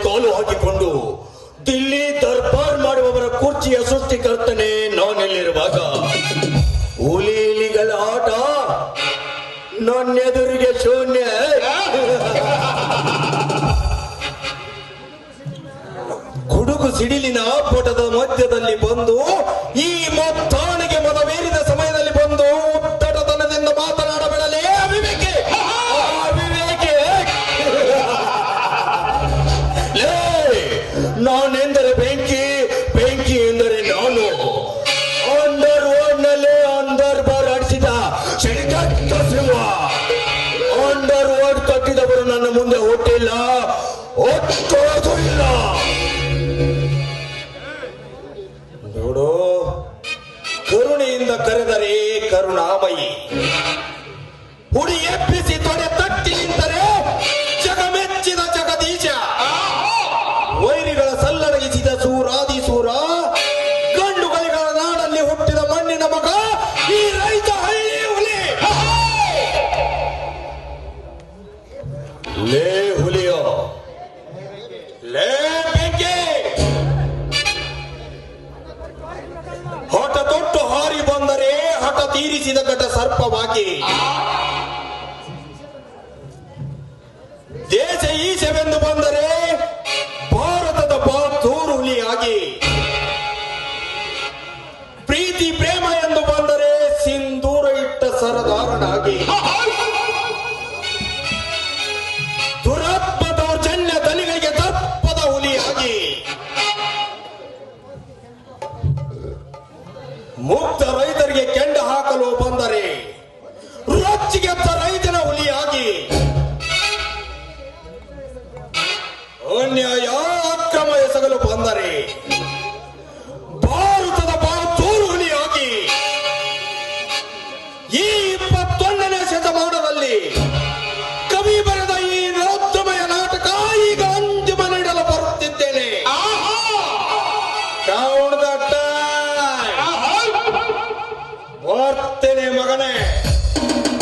ಕಾಲು ಹಾಕಿಕೊಂಡು ದಿಲ್ಲಿ ದರ್ಬಾರ್ ಮಾಡುವವರ ಕುರ್ಚಿಯ ಸೃಷ್ಟಿಕರ್ತನೆ ನಾನೆಲ್ಲಿರುವಾಗ ಹುಲಿಗಳ ಆಟ ನನ್ನೆದುರಿಗೆ ಶೂನ್ಯ. ಗುಡುಗು ಸಿಡಿಲಿನ ಪಟದ ಮಧ್ಯದಲ್ಲಿ ಬಂದು ಈ ಮೊತ್ತಾಣಿಗೆ ಮದವೇರಿದ ಸಮಯದಲ್ಲಿ ಬಂದು ಉತ್ತಟತನದಿಂದ ಮಾತನಾಡಬೇಡಲೇ ಅವಿವೇಕೆ, ಅವಿವೇಕೆ. ಲೇ, ನಾನೆಂದರೆ ಬೆಂಕಿ, ಬೆಂಕಿ ಎಂದರೆ ನಾನು. ಅಂಡರ್ ವರ್ಲ್ಡ್ ನಲ್ಲಿ ಅಂಡರ್ ಬಾರ್ ಆಡಿಸಿದ ಶ್ರೀಕಂಠ ಸಿಂಹ. ಅಂಡರ್ ವರ್ಲ್ಡ್ ಕಟ್ಟಿದವರು ನನ್ನ ಮುಂದೆ ಹುಟ್ಟಿಲ್ಲ, ಹುಟ್ಟೋದು ಇಲ್ಲ. ನೋಡು, ಕರುಣೆಯಿಂದ ಕರೆದರೆ ಕರುಣಾಮಯಿ, ಹುಡಿ ಎಬ್ಬಿಸಿ ತೊಡೆ ತಟ್ಟಿ ನಿಂತರೆ ಜಗಮೆಚ್ಚಿದ ಜಗದೀಶ, ವೈರಿಗಳ ಸಲ್ಲಡಗಿಸಿದ ಸೂರಾದಿ ಸೂರ, ಗಂಡುಗಳಿಗಳ ನಾಡಲ್ಲಿ ಹುಟ್ಟಿದ ಮಣ್ಣಿನ ಮಗ ಈ ರೈತ ಹಳ್ಳಿ ಹುಲಿ. ಲೇ ಹುಲಿಯೋ, ಲೇ ಬೆಂಕಿ, ಹಠ ತೊಟ್ಟು ಹಾರಿ ಬಂದರೆ ಹಠ ತೀರಿಸಿದ ಘಟ ಸರ್ಪವಾಗಿ, ದೇಶ ಈಶವೆಂದು ಬಂದರೆ ಭಾರತದ ಬಾತೂರು ಹುಲಿಯಾಗಿ, ಪ್ರೀತಿ ಪ್ರೇಮ ಎಂದು ಬಂದರೆ ಸಿಂಧೂರ ಇಟ್ಟ ಸರದಾರನಾಗಿ, ದುರಾತ್ಮ ದೌರ್ಜನ್ಯ ದಲಿಗಳಿಗೆ ದರ್ಪದ ಹುಲಿಯಾಗಿ, ಮುಕ್ತ ರೈತರಿಗೆ ಕೆಂಡ ಹಾಕಲು ಬಂದರೆ ರೊಚ್ಚಿಗೆತ್ತ ರೈತನ ಹುಲಿಯಾಗಿ, ಅನ್ಯಾಯ ಅಕ್ರಮ ಎಸಗಲು ಬಂದರೆ